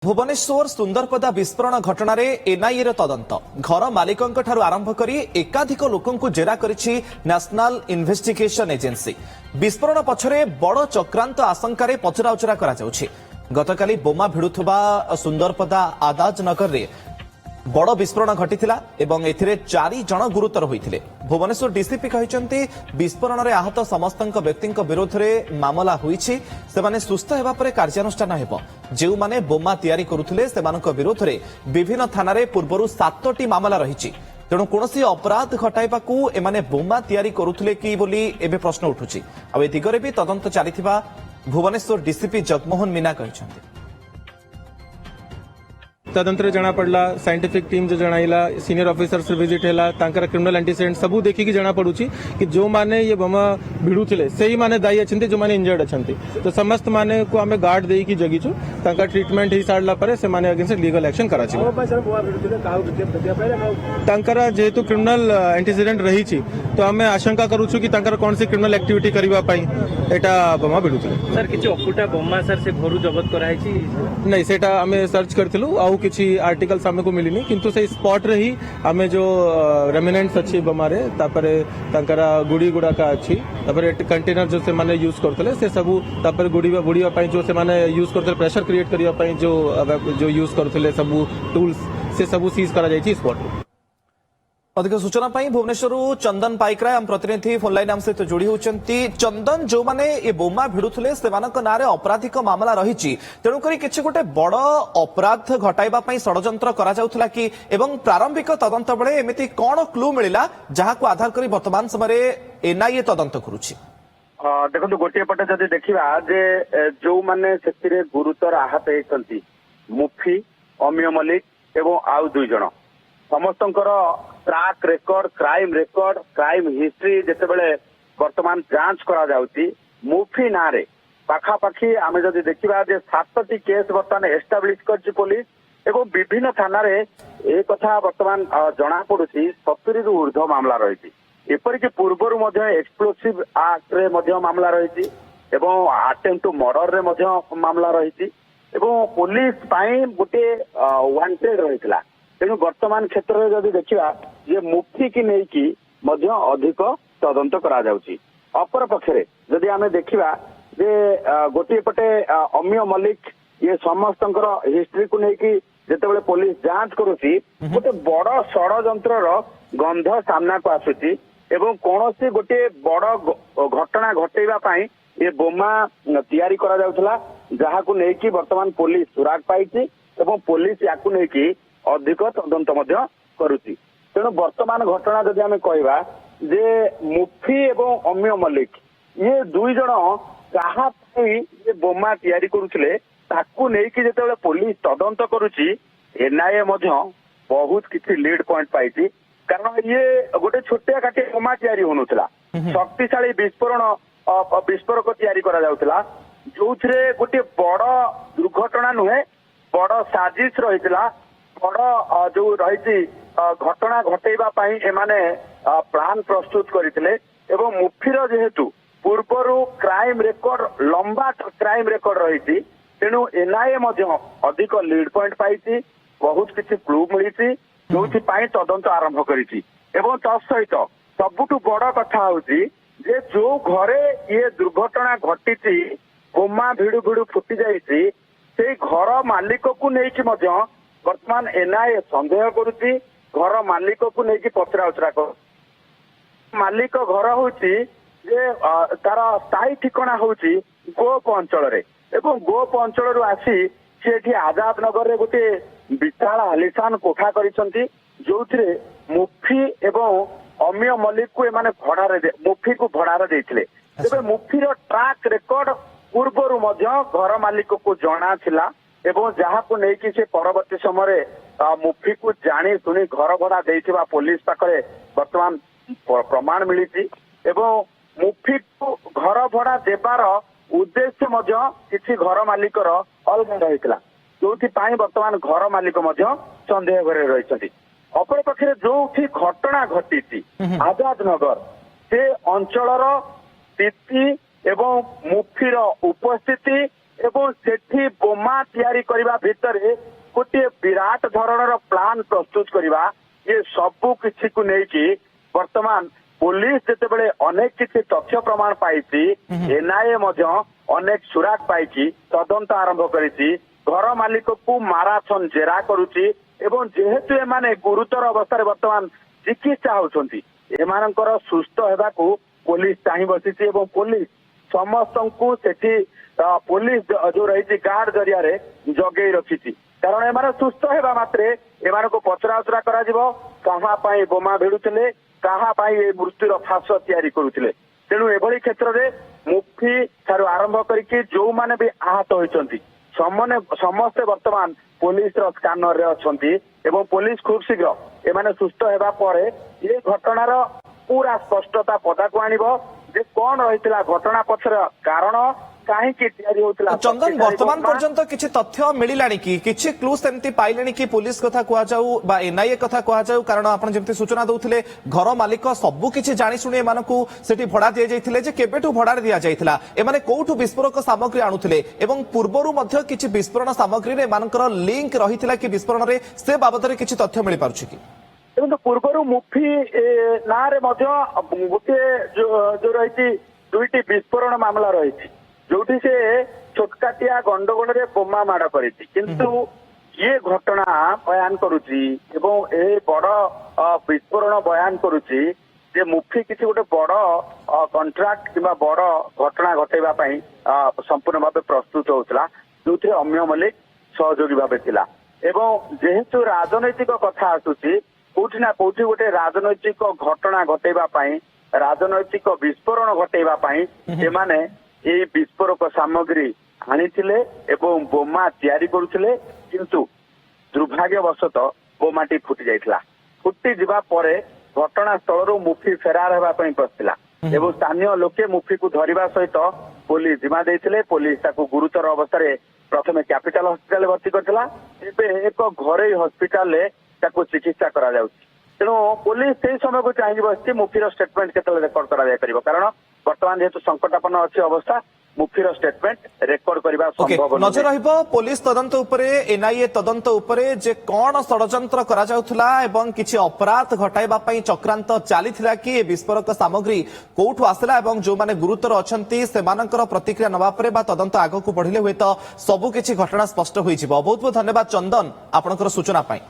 भुवनेश्वर सुंदरपदा विस्फोरण घटना एनआईए तदंत घर मालिकों ठारू आरंभ कर एकाधिक लोकों जेरा करिछि नेशनल इन्वेस्टिगेशन एजेंसी। विस्फोरण पछरे बड़ चक्रांत आशंकार पचराउचरा करा जाउछि। गतकाली बोमा भिड़ुथबा सुंदरपदा आदाज नगर रे बड़ विस्फोरण घटिथिला एवं एथिरे 4 जन गुरुतर होइथिले। भुवनेश्वर डीसीपी कहिसंती विस्फोरण रे आहत समस्त व्यक्ति विरोध में मामला होईछि। सेमाने सुस्थ हेबा परे कार्यानुष्ठान हेबो। जेउ माने बोमा तैयारी करुथिले सेमानक विरोध में विभिन्न थाना रे पूर्वरु 7टी मामला रहिछि। तेणु कोनोसी अपराध घटाइबाकू एमाने बोमा तैयारी करुथिले कि बोली एबे प्रश्न उठुछि। आ ए दिगरे भी तदंत चलिथिबा भुवनेश्वर डीसीपी जगमोहन मीना कहिसंती। तदंतर जना पड़ला साइंटिफिक टीम जो जणाइला सीनियर ऑफिसर्स विजिट हैला तांकर क्रिमिनल एंटीसेडेंट सबू देखि कि जना पड़ुची कि जो माने ये बम भिड़ुथिले सेही माने दायी अछंती जो माने इंजर्ड अछंती। तो समस्त माने को हमें गार्ड देई कि जगिछु तांका ट्रीटमेंट ही सारला परे से माने अगेंस्ट लीगल एक्शन कराची। तांकर जेहेतु क्रिमिनल एंटीसेडेंट रहिछि तो हमें आशंका करूछु कि तांकर कोन सी क्रिमिनल एक्टिविटी करबा पई एटा बम भिड़ुथिले। सर किछि अकुटा बम्मा सर से घरु जब्त कराइछि नहीं सेटा हमें सर्च करथिलु आउ किछि आर्टिकल सामने को मिलिनी किंतु से स्पॉट रे ही हमें जो रेमिनेंट्स अच्छी बमारे तापरे तांकरा गुड़ी गुड़ा का अच्छी तापरे कंटेनर जो से माने यूज करथले से सब तापरे गुड़ीवा पई जो से माने यूज करथले प्रेशर क्रिएट करिया पई जो यूज करथले सब टूल्स से सब सीज करा जायछि स्पॉट। अधिक सूचना पाई भुवनेश्वर चंदन पाइकराय हम प्रतिनिधि फोन लाइन आम सहित जोड़ी होती। चंदन जो माने ये बोमा भिड़ुथिले सेमानक नारे आपराधिक मामला रही तेणुक किसी गोटे बड़ अपराध घटाइबा पई षडयंत्र करा जाउथला कि एवं प्रारंभिक तदंत बेले एमिति कोन क्लू मिलिला जहाको आधार करी वर्तमान समय एनआईए तदंत करूछि। देखो गोटे पटे जदि देखिबा जे जो माने सेतिरे गुरुतर आहत हेसंती मुफी अमिय मलिक एवं आउ दुई जण समस्तंकर ट्रैक रेकर्ड क्राइम हिस्ट्री जितेबले वर्तमान जांच करा जाउची मुफी नारे पाखापाखी आमे जदि देखिबा जे 7टी केस वर्तमान एस्टाब्लिश करची पुलिस एवं विभिन्न थाना रे ए कथा वर्तमान जना पड़ुची 70 रु ऊर्ध्व मामला रही। एपरिक पूर्वर मध्य एक्सप्लोसिव एक्ट रे मध्य मामला रही एवं अटेम्प्ट टू मर्डर रे मध्य मामला रही एवं पुलिस पाई गोटे वांटेड रहितला। तेणु वर्तमान क्षेत्र में जदि देखा ये मुफ्ती की नहीं कि अधिक तदंत करा जाउची। अपर पक्षरे जदि आमे देखिबा जे गोटे पटे अमिय मलिक ये समस्त हिस्ट्री को नहीं कि जेतेबेले पुलिस जांच करूची गोटे बड़ षडयंत्र गंध सामना को आसुची एवं कौनसी गोटे बड़ घटना घटेबा पाई ये बोमा तैयारी करा जाउथला जहाको नहीं कि वर्तमान पुलिस सुराग पाइची एवं पुलिस याकू नहीं कि अधिक तदंत करुची। तेणु वर्तमान घटना जदि आमे कहवा जे मुफी एवं अमिय मलिक ये दुई जण कहा ये बोमा तैयारी करुथिले ताकू नेकी जेतेबेले पुलिस तदंत करुची एनआईए बहुत किसी लीड पॉइंट पाइची। कारण ये गोटे छोटिया काटी बोमा तैयारी होनुथला शक्तिशाली विस्फोरक तैयारी करा जाउथला जोथिरे गोटे बड़ दुर्घटना नुहे बड़ साजिश रहितला बड़ जो रही घटना घटेबा पाई एमाने प्लान प्रस्तुत करथिले एवं मुफीर जेहेतु पूर्वरु क्राइम रेकर्ड लंबा क्राइम रेकर्ड रही तेणु एनआईए अधिक लीड पॉइंट पाई बहुत किसी क्लू मिली जो तदंत आरंभ करिछि। एवं तत्सहित सबुठु बड़ कथा होची जे जो घरे ये दुर्घटना घटी बोमा भिड़ु भिड़ु फुटी जाइछि से घर मालिक को लेकिन वर्तमान एनआईए संदेह करुची घर मालिक को लेकिन पचराउचरा कर मालिक घर होची जे तार स्थायी ठिकाना होची गोप अंचल रे एवं गोप अंचल रु आसी से आजाद नगर रे गोटे विशाल आलिशान कोठा करिसंती जोथिरे मुफी एवं अमिय मलिक को एमाने मुफी को भड़ारे देथिले। तेबे मुफीर ट्रैक रेकर्ड पूर्वरु मध्य घर मालिक को जଣା थिला एवं जहाँ को लेकिन से परवर्ती समय मुफी को जानी सुनी घर भड़ा देथिबा पुलिस पाखरे वर्तमान प्रमाण मिली एवं मुफी को घर भड़ा देवार उद्देश्य किसी घर मालिकर अलग रही जो वर्तमान घर मालिक संदेह घरे रही। अपर पक्षे जो घटना घटी आजाद नगर से अंचल स्थिति एवं मुफीर उपस्थिति ଏବଂ ସେଠି ବୋମା ତିଆରି କରିବା ଭିତରେ ଗୋଟିଏ ବିରାଟ ଧରଣର ପ୍ଲାନ ପ୍ରସ୍ତୁତ କରିବା ଏ ସବୁ କିଛିକୁ ନେଇକି ବର୍ତ୍ତମାନ ପୋଲିସ ଯେତେବେଳେ ଅନେକ କିଛି ତଥ୍ୟ ପ୍ରମାଣ ପାଇଛି, ଏନ୍ଆଇଏ ମଧ୍ୟ ଅନେକ ସୁରାଗ ପାଇଛି, ତଦନ୍ତ ଆରମ୍ଭ କରିଛି, ଘର ମାଲିକକୁ ମାରାଥନ ଜେରା କରୁଛି ଏବଂ ଯେହେତୁ ଏମାନେ ଗୁରୁତର ଅବସ୍ଥାରେ ବର୍ତ୍ତମାନ ଚିକିତ୍ସା ହେଉଛନ୍ତି, ଏମାନଙ୍କର ସୁସ୍ଥ ହେବାକୁ ପୋଲିସ ଚାହିଁ ବସିଛି ଏବଂ ପୋଲିସ ସମସ୍ତଙ୍କୁ ସେଠି ପୋଲିସ ଯୋଉ ରହିଛି ଗାର୍ଡ ଜରିଆରେ ଜଗେଇ ରଖିଛି। କାରଣ ଏମାନେ ସୁସ୍ଥ ହେବା ମାତ୍ରେ ଏମାନଙ୍କୁ ପଚରାଉଚରା କରାଯିବ, କାହା ପାଇଁ ବୋମା ଭିଡୁଥିଲେ, କାହା ପାଇଁ ଏ ମୃତ୍ୟୁର ଫାଶ ତିଆରି କରୁଥିଲେ। ତେଣୁ ଏଭଳି କ୍ଷେତ୍ରରେ ମୁଫି ଠାରୁ ଆରମ୍ଭ କରିକି ଯୋଉମାନେ ବି ଆହତ ହୋଇଛନ୍ତି ସମସ୍ତେ ବର୍ତ୍ତମାନ ପୋଲିସର ସ୍କାନରରେ ଅଛନ୍ତି ଏବଂ ପୋଲିସ ଖୁବ୍ ଶୀଘ୍ର ଏମାନେ ସୁସ୍ଥ ହେବା ପରେ ଏ ଘଟଣାର ପୁରା ସ୍ପଷ୍ଟତା ପଦାକୁ ଆଣିବ ଯେ କଣ ରହିଥିଲା ଘଟଣା ପଛର କାରଣ, କାହିଁକି ତିଆରି ହେଉଥିଲା। ଚନ୍ଦନ, ବର୍ତ୍ତମାନ ପର୍ଯ୍ୟନ୍ତ କିଛି ତଥ୍ୟ ମିଳିଲାଣି କି, କିଛି କ୍ଲୁ ସେମିତି ପାଇଲେଣି କି? ପୁଲିସ କଥା କୁହାଯାଉ ବା ଏନ୍ଆଇଏ କଥା କୁହାଯାଉ, କାରଣ ଆପଣ ଯେମିତି ସୂଚନା ଦଉଥିଲେ ଘର ମାଲିକ ସବୁ କିଛି ଜାଣିଶୁଣି ଏମାନଙ୍କୁ ସେଠି ଭଡା ଦିଆଯାଇଥିଲେ, ଯେ କେବେଠୁ ଭଡାରେ ଦିଆଯାଇଥିଲା, ଏମାନେ କୋଉଠୁ ବିସ୍ଫୋରକ ସାମଗ୍ରୀ ଆଣୁଥିଲେ ଏବଂ ପୂର୍ବରୁ ମଧ୍ୟ କିଛି ବିସ୍ଫୋରଣ ସାମଗ୍ରୀରେ ଏମାନଙ୍କର ଲିଙ୍କ ରହିଥିଲା କି ବିସ୍ଫୋରଣରେ, ସେ ବାବଦରେ କିଛି ତଥ୍ୟ ମିଳିପାରୁଛି କି? ଦେଖନ୍ତୁ, ପୂର୍ବରୁ ମୁଫି ନାଁରେ ମଧ୍ୟ ଗୋଟିଏ ଯୋଉ ରହିଛି 2ଟି ବିସ୍ଫୋରଣ ମାମଲା ରହିଛି, ଯୋଉଠି ସେ ଛୋଟକାଟିଆ ଗଣ୍ଡଗୋଳରେ ବୋମା ମାଡ କରିଛି। କିନ୍ତୁ ଇଏ ଘଟଣା ବୟାନ କରୁଛି ଏବଂ ଏ ବଡ ବିସ୍ଫୋରଣ ବୟାନ କରୁଛି ଯେ ମୁଫି କିଛି ଗୋଟେ ବଡ କଣ୍ଟ୍ରାକ୍ଟ କିମ୍ବା ବଡ ଘଟଣା ଘଟେଇବା ପାଇଁ ସମ୍ପୂର୍ଣ୍ଣ ଭାବେ ପ୍ରସ୍ତୁତ ହଉଥିଲା, ଯୋଉଥିରେ ଅମିୟ ମଲ୍ଲିକ ସହଯୋଗୀ ଭାବେ ଥିଲା। ଏବଂ ଯେହେତୁ ରାଜନୈତିକ କଥା ଆସୁଛି, କୋଉଠି ନା କୋଉଠି ଗୋଟେ ରାଜନୈତିକ ଘଟଣା ଘଟେଇବା ପାଇଁ, ରାଜନୈତିକ ବିସ୍ଫୋରଣ ଘଟେଇବା ପାଇଁ ସେମାନେ ଏଇ ବିସ୍ଫୋରକ ସାମଗ୍ରୀ ଆଣିଥିଲେ ଏବଂ ବୋମା ତିଆରି କରୁଥିଲେ। କିନ୍ତୁ ଦୁର୍ଭାଗ୍ୟବଶତଃ ବୋମାଟି ଫୁଟି ଯାଇଥିଲା। ଫୁଟି ଯିବା ପରେ ଘଟଣାସ୍ଥଳରୁ ମୁଫି ଫେରାର ହେବା ପାଇଁ ବସିଥିଲା ଏବଂ ସ୍ଥାନୀୟ ଲୋକେ ମୁଫିକୁ ଧରିବା ସହିତ ପୋଲିସ ଜିମା ଦେଇଥିଲେ। ପୋଲିସ ତାକୁ ଗୁରୁତର ଅବସ୍ଥାରେ ପ୍ରଥମେ କ୍ୟାପିଟାଲ ହସ୍ପିଟାଲରେ ଭର୍ତ୍ତି କରିଥିଲା, ଏବେ ଏକ ଘରୋଇ ହସ୍ପିଟାଲରେ ତାକୁ ଚିକିତ୍ସା କରାଯାଉଛି। ତେଣୁ ପୋଲିସ ସେଇ ସମୟକୁ ଚାହିଁକି ବସିଛି ମୁଫିର ଷ୍ଟେଟମେଣ୍ଟ କେତେବେଳେ ରେକର୍ଡ କରାଯାଇପାରିବ, କାରଣ ବର୍ତ୍ତମାନ ଯେହେତୁ ସଂକଟାପନ୍ନ ଅଛି ଅବସ୍ଥା, ମୁଫିର ଷ୍ଟେଟମେଣ୍ଟ ରେକର୍ଡ କରିବା ସମ୍ଭବ ନୁହେଁ। ନଜର ରହିବ ପୋଲିସ ତଦନ୍ତ ଉପରେ, ଏନ୍ଆଇଏ ତଦନ୍ତ ଉପରେ, ଯେ କଣ ଷଡଯନ୍ତ୍ର କରାଯାଉଥିଲା ଏବଂ କିଛି ଅପରାଧ ଘଟାଇବା ପାଇଁ ଚକ୍ରାନ୍ତ ଚାଲିଥିଲା କି, ଏ ବିସ୍ଫୋରକ ସାମଗ୍ରୀ କୋଉଠୁ ଆସିଲା ଏବଂ ଯୋଉମାନେ ଗୁରୁତର ଅଛନ୍ତି ସେମାନଙ୍କର ପ୍ରତିକ୍ରିୟା ନେବା ପରେ ବା ତଦନ୍ତ ଆଗକୁ ବଢିଲେ ହୁଏତ ସବୁ କିଛି ଘଟଣା ସ୍ପଷ୍ଟ ହୋଇଯିବ। ବହୁତ ବହୁତ ଧନ୍ୟବାଦ ଚନ୍ଦନ ଆପଣଙ୍କର ସୂଚନା ପାଇଁ।